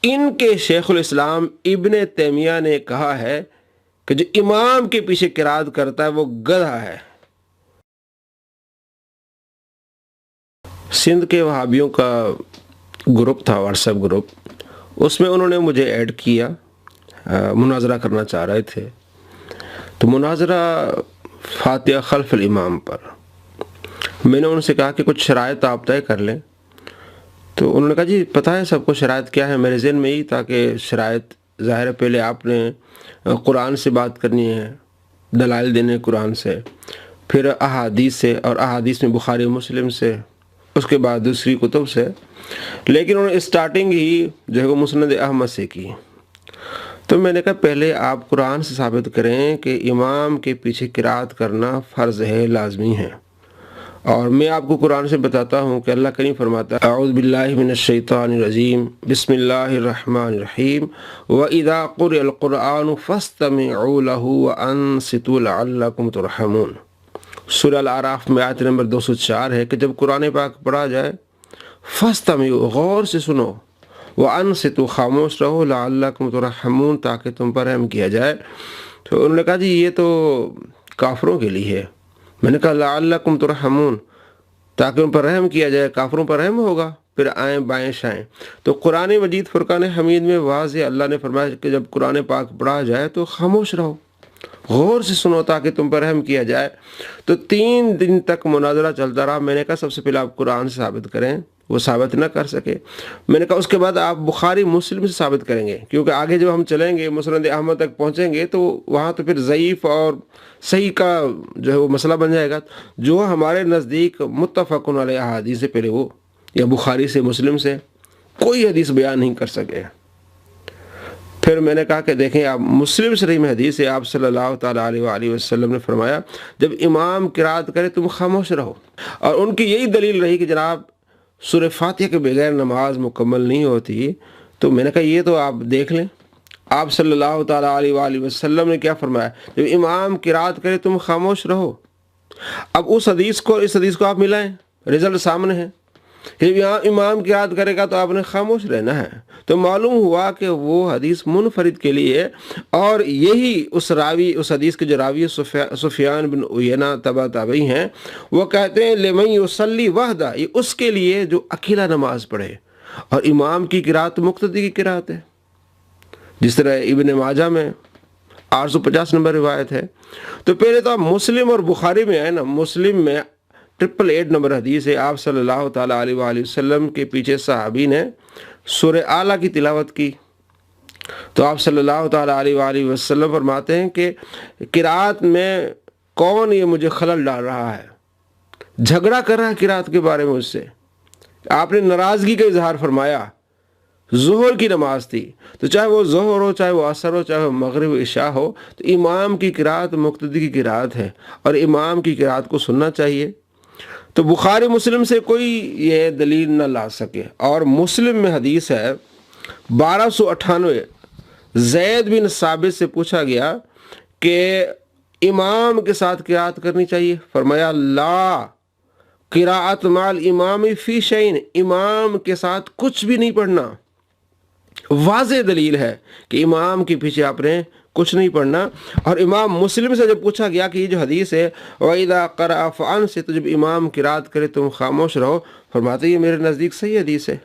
ان کے شیخ الاسلام ابن تیمیہ نے کہا ہے کہ جو امام کے پیچھے قرات کرتا ہے وہ گدھا ہے۔ سندھ کے وہابیوں کا گروپ تھا، واٹس ایپ گروپ، اس میں انہوں نے مجھے ایڈ کیا، مناظرہ کرنا چاہ رہے تھے۔ تو مناظرہ فاتحہ خلف الامام پر، میں نے ان سے کہا کہ کچھ شرائط آپ طے کر لیں۔ تو انہوں نے کہا جی پتہ ہے سب کو شرائط کیا ہے، میرے ذہن میں ہی تاکہ شرائط ظاہر ہے پہلے آپ نے قرآن سے بات کرنی ہے، دلائل دینے قرآن سے، پھر احادیث سے، اور احادیث میں بخاری مسلم سے، اس کے بعد دوسری کتب سے، لیکن انہوں نے اسٹارٹنگ ہی جو ہے وہ مسند احمد سے کی۔ تو میں نے کہا پہلے آپ قرآن سے ثابت کریں کہ امام کے پیچھے قرات کرنا فرض ہے، لازمی ہے، اور میں آپ کو قرآن سے بتاتا ہوں کہ اللہ کریم فرماتا ہے اعوذ باللہ من الشیطان الرجیم بسم اللہ الرحمن الرحیم وَإِذَا قُرِئَ الْقُرْآنُ فَاسْتَمِعُوا لَهُ وَأَنصِتُوا لَعَلَّكُمْ تُرْحَمُونَ۔ سورہ الاعراف میں آیت نمبر 204 ہے کہ جب قرآن پاک پڑھا جائے فَاسْتَمِعُوا، غور سے سنو، وَأَنصِتُوا، خاموش رہو، لَعَلَّكُمْ تُرْحَمُونَ، تاکہ تم پر رحم کیا جائے۔ تو انہوں نے کہا جی یہ تو کافروں کے لیے ہے۔ میں نے کہا لعلکم ترحمون، تاکہ ان پر رحم کیا جائے، کافروں پر رحم ہوگا، پھر آئیں بائیں شائیں۔ تو قرآن مجید فرقان حمید میں واضح اللہ نے فرمایا کہ جب قرآن پاک پڑھا جائے تو خاموش رہو، غور سے سنو تاکہ تم پر رحم کیا جائے۔ تو 3 دن تک مناظرہ چلتا رہا۔ میں نے کہا سب سے پہلے آپ قرآن سے ثابت کریں، وہ ثابت نہ کر سکے۔ میں نے کہا اس کے بعد آپ بخاری مسلم سے ثابت کریں گے، کیونکہ آگے جب ہم چلیں گے مسند احمد تک پہنچیں گے تو وہاں تو پھر ضعیف اور صحیح کا جو ہے وہ مسئلہ بن جائے گا۔ جو ہمارے نزدیک متفق علیہ احادیث سے پہلے وہ یا بخاری سے مسلم سے کوئی حدیث بیان نہیں کر سکے۔ پھر میں نے کہا کہ دیکھیں آپ مسلم شریف میں حدیث ہے، آپ صلی اللہ تعالیٰ علیہ وآلہ وسلم نے فرمایا جب امام قرات کرے تم خاموش رہو، اور ان کی یہی دلیل رہی کہ جناب سورہ فاتحہ کے بغیر نماز مکمل نہیں ہوتی۔ تو میں نے کہا یہ تو آپ دیکھ لیں، آپ صلی اللہ تعالیٰ علیہ وآلہ وسلم نے کیا فرمایا، جب امام قرات کرے تم خاموش رہو۔ اب اس حدیث کو اس حدیث کو آپ ملائیں، رزلٹ سامنے ہے کہ جب یہاں امام قرات کرے گا تو آپ نے خاموش رہنا ہے۔ تو معلوم ہوا کہ وہ حدیث منفرد کے لیے، اور یہی اس راوی، اس حدیث کے جو راوی سفیان بن عیینہ تبع تابعی ہیں، وہ کہتے ہیں لمن یصلی وحدہ، یہ اس کے لیے جو اکیلا نماز پڑھے، اور امام کی قرات مقتدی کی قرات ہے، جس طرح ابن ماجہ میں 850 نمبر روایت ہے۔ تو پہلے تو آپ مسلم اور بخاری میں آئے نا، مسلم میں 888 نمبر حدیث ہے، آپ صلی اللہ تعالیٰ علیہ وآلہ وسلم کے پیچھے صحابی نے سورہ اعلیٰ کی تلاوت کی، تو آپ صلی اللہ تعالیٰ علیہ وآلہ وسلم فرماتے ہیں کہ قرات میں کون یہ مجھے خلل ڈال رہا ہے، جھگڑا کر رہا ہے قرات کے بارے میں مجھ سے۔ آپ نے ناراضگی کا اظہار فرمایا۔ ظہر کی نماز تھی، تو چاہے وہ ظہر ہو، چاہے وہ عصر ہو، چاہے وہ مغرب عشاء ہو، تو امام کی قرات مقتدی کی قرات ہے، اور امام کی قرات کو سننا چاہیے۔ تو بخاری مسلم سے کوئی یہ دلیل نہ لا سکے۔ اور مسلم میں حدیث ہے 1298، زید بن ثابت سے پوچھا گیا کہ امام کے ساتھ قرات کرنی چاہیے، فرمایا لا قراءت مال امام فی شیء، امام کے ساتھ کچھ بھی نہیں پڑھنا۔ واضح دلیل ہے کہ امام کے پیچھے آپ نے کچھ نہیں پڑھنا۔ اور امام مسلم سے جب پوچھا گیا کہ یہ جو حدیث ہے وَإِذَا قَرَأَ فَأَنصِتُ، جب امام قرات کرے تم خاموش رہو، فرماتے یہ میرے نزدیک صحیح حدیث ہے۔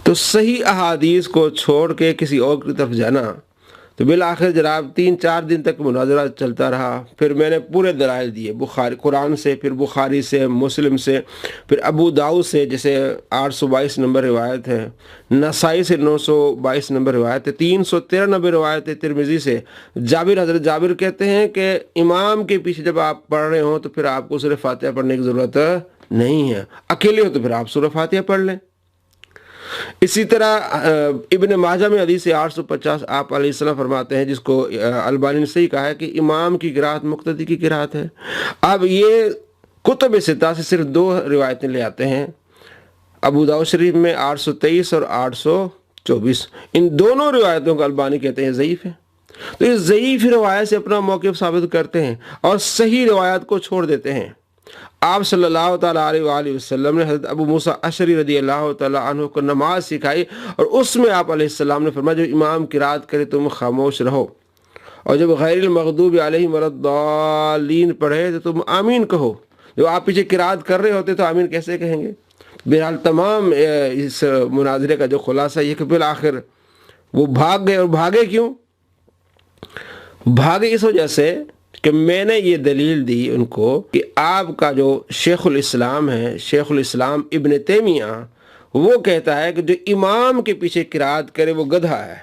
تو صحیح احادیث کو چھوڑ کے کسی اور کی طرف جانا، تو بالآخر جناب 3-4 دن تک مناظرہ چلتا رہا۔ پھر میں نے پورے دلائل دیے، بخاری قرآن سے، پھر بخاری سے، مسلم سے، پھر ابو داؤد سے جیسے 822 نمبر روایت ہے، نسائی سے 922 نمبر روایت ہے، 313 نمبر روایت ہے ترمذی سے۔ جابر، حضرت جابر کہتے ہیں کہ امام کے پیچھے جب آپ پڑھ رہے ہوں تو پھر آپ کو سورہ فاتحہ پڑھنے کی ضرورت نہیں ہے، اکیلے ہو تو پھر آپ سورہ فاتحہ پڑھ لیں۔ اسی طرح ابن ماجہ میں حدیث 850 آپ علیہ السلام فرماتے ہیں، جس کو البانی نے صحیح کہا ہے کہ امام کی قرات مقتدی کی قرات ہے۔ اب یہ کتب ستہ سے صرف 2 روایتیں لے آتے ہیں، ابو داؤد شریف میں 823 اور 824، ان دونوں روایتوں کو البانی کہتے ہیں ضعیف ہے۔ تو یہ ضعیف روایت سے اپنا موقف ثابت کرتے ہیں اور صحیح روایات کو چھوڑ دیتے ہیں۔ آپ صلی اللہ تعالیٰ علیہ وآلہ وسلم نے حضرت ابو موسیٰ اشعری رضی اللہ تعالیٰ عنہ کو نماز سکھائی، اور اس میں آپ علیہ السلام نے فرمایا جب امام قرات کرے تم خاموش رہو، اور جب غیر المغضوب علیہم ولا الضالین پڑھے تو تم آمین کہو۔ جب آپ پیچھے قرات کر رہے ہوتے تو آمین کیسے کہیں گے؟ بہرحال تمام اس مناظرے کا جو خلاصہ یہ کہ بالآخر وہ بھاگ گئے، اور بھاگے کیوں؟ بھاگے اس وجہ سے کہ میں نے یہ دلیل دی ان کو کہ آپ کا جو شیخ الاسلام ہے، شیخ الاسلام ابن تیمیہ، وہ کہتا ہے کہ جو امام کے پیچھے قرات کرے وہ گدھا ہے۔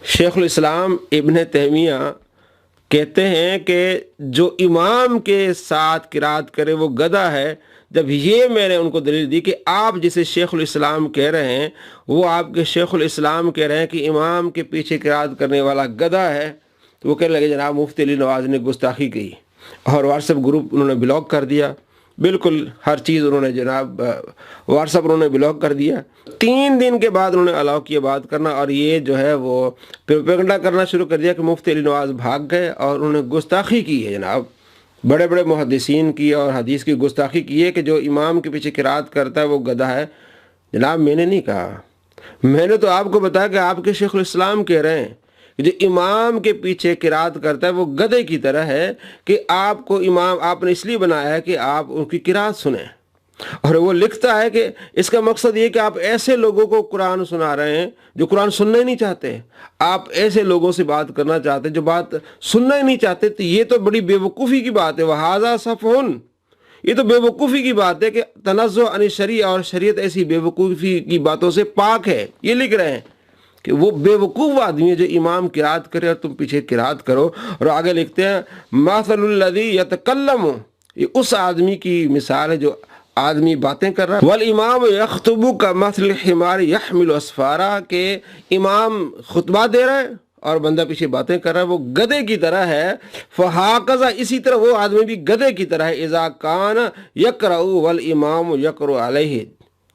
شیخ الاسلام ابن تیمیہ کہتے ہیں کہ جو امام کے ساتھ قرات کرے وہ گدھا ہے۔ جب یہ میں نے ان کو دلیل دی کہ آپ جسے شیخ الاسلام کہہ رہے ہیں وہ آپ کے شیخ الاسلام کہہ رہے ہیں کہ امام کے پیچھے قرات کرنے والا گدھا ہے، تو وہ کہنے لگے جناب مفتی علی نواز نے گستاخی کی، اور واٹس ایپ گروپ انہوں نے بلاک کر دیا، بالکل ہر چیز انہوں نے جناب واٹس ایپ انہوں نے بلاک کر دیا۔ 3 دن کے بعد انہوں نے الاؤ کیا بات کرنا، اور یہ جو ہے وہ پروپیگنڈا کرنا شروع کر دیا کہ مفتی علی نواز بھاگ گئے اور انہوں نے گستاخی کی ہے جناب، بڑے بڑے محدثین کی اور حدیث کی گستاخی کی ہے کہ جو امام کے پیچھے قرات کرتا ہے وہ گدھا ہے۔ جناب میں نے نہیں کہا، میں نے تو آپ کو بتایا کہ آپ کے شیخ الاسلام کہہ رہے ہیں کہ جو امام کے پیچھے قرات کرتا ہے وہ گدھے کی طرح ہے، کہ آپ کو امام آپ نے اس لیے بنایا ہے کہ آپ ان کی قرات سنیں، اور وہ لکھتا ہے کہ اس کا مقصد یہ کہ آپ ایسے لوگوں کو قرآن سنا رہے ہیں جو قرآن سننا ہی نہیں چاہتے، آپ ایسے لوگوں سے بات کرنا چاہتے ہیں جو بات سننا ہی نہیں چاہتے، تو یہ تو بڑی بے وقوفی کی بات ہے۔ وَهَذَا صَفْحٌ، یہ تو بے وقوفی کی بات ہے کہ تنزہ عن الشریعہ، اور شریعت ایسی بے وقوفی کی باتوں سے پاک ہے۔ یہ لکھ رہے ہیں کہ وہ بے وقوف آدمی ہے جو امام قرات کرے اور تم پیچھے قرات کرو، اور آگے لکھتے ہیں مَثَلُ الَّذِي يَتَكَلَّمُ، یہ اس آدمی کی مثال ہے جو آدمی باتیں کر رہا ہے، وَالْإِمَامُ يَخْطُبُ كَمَثْلِ الْحِمَارِ يَحْمِلُ أَسْفَارًا، کہ امام خطبہ دے رہا ہے اور بندہ پیچھے باتیں کر رہا ہے، وہ گدھے کی طرح ہے۔ فَهَكَذَا، اسی طرح وہ آدمی بھی گدھے کی طرح ہے۔ اِذَا كَانَ يَقْرَأُ وَالْإِمَامُ يَقْرَأُ عَلَيْهِ،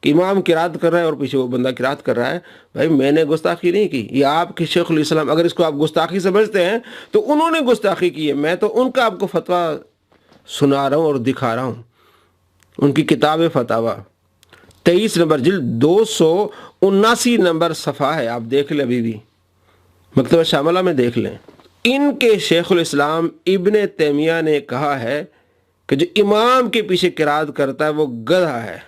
کہ امام قرات کر رہا ہے اور پیچھے وہ بندہ قرات کر رہا ہے۔ بھائی میں نے گستاخی نہیں کی، یہ آپ کے شیخ الاسلام، اگر اس کو آپ گستاخی سمجھتے ہیں تو انہوں نے گستاخی کی ہے، میں تو ان کا آپ کو فتویٰ سنا رہا ہوں اور دکھا رہا ہوں۔ ان کی کتاب فتاوی 23 نمبر جلد 279 نمبر صفحہ ہے، آپ دیکھ لیں، ابھی بھی مکتبہ شاملہ میں دیکھ لیں۔ ان کے شیخ الاسلام ابن تیمیہ نے کہا ہے کہ جو امام کے پیچھے قرات کرتا ہے وہ گدھا ہے۔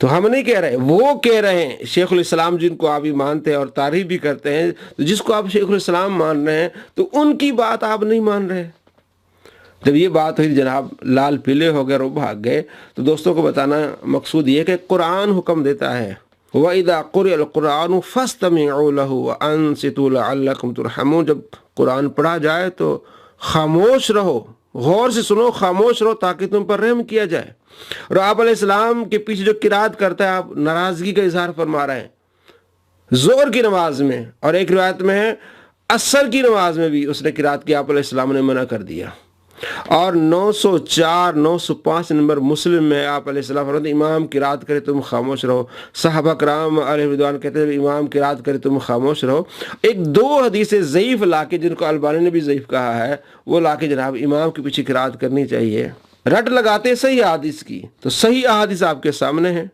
تو ہم نہیں کہہ رہے، وہ کہہ رہے ہیں شیخ الاسلام جن کو آپ بھی مانتے ہیں اور تعریف بھی کرتے ہیں، تو جس کو آپ شیخ الاسلام مان رہے ہیں تو ان کی بات آپ نہیں مان رہے۔ جب یہ بات ہوئی جناب لال پیلے ہو گئے اور وہ بھاگ گئے۔ تو دوستوں کو بتانا مقصود یہ کہ قرآن حکم دیتا ہے وَإِذَا قُرِئَ الْقُرْآنُ فَاسْتَمِعُوا لَهُ وَأَنصِتُوا لَعَلَّكُمْ تُرْحَمُونَ، جب قرآن پڑھا جائے تو خاموش رہو، غور سے سنو، خاموش رہو تاکہ تم پر رحم کیا جائے۔ اور آپ علیہ السلام کے پیچھے جو قرات کرتا ہے آپ ناراضگی کا اظہار فرما رہے ہیں ظہر کی نماز میں، اور ایک روایت میں ہے عصر کی نماز میں بھی اس نے قرات کی، آپ علیہ السلام نے منع کر دیا۔ اور 904 905 نمبر مسلم میں آپ علیہ السلام فرماتے ہیں امام قرات کرے تم خاموش رہو۔ صحابہ کرام علیہ رضوان کہتے ہیں امام قرات کرے تم خاموش رہو۔ ایک 2 حدیثیں ضعیف لا کے، جن کو البانی نے بھی ضعیف کہا ہے، وہ لا کے جناب امام کے پیچھے قرات کرنی چاہیے۔ رٹ لگاتے صحیح احادیث کی، تو صحیح احادیث آپ کے سامنے ہیں،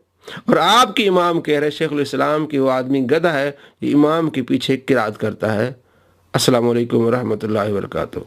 اور آپ کے امام کہہ رہے شیخ الاسلام کہ وہ آدمی گدھا ہے، یہ امام کے پیچھے قرات کرتا ہے۔ السلام علیکم ورحمۃ اللہ وبرکاتہ۔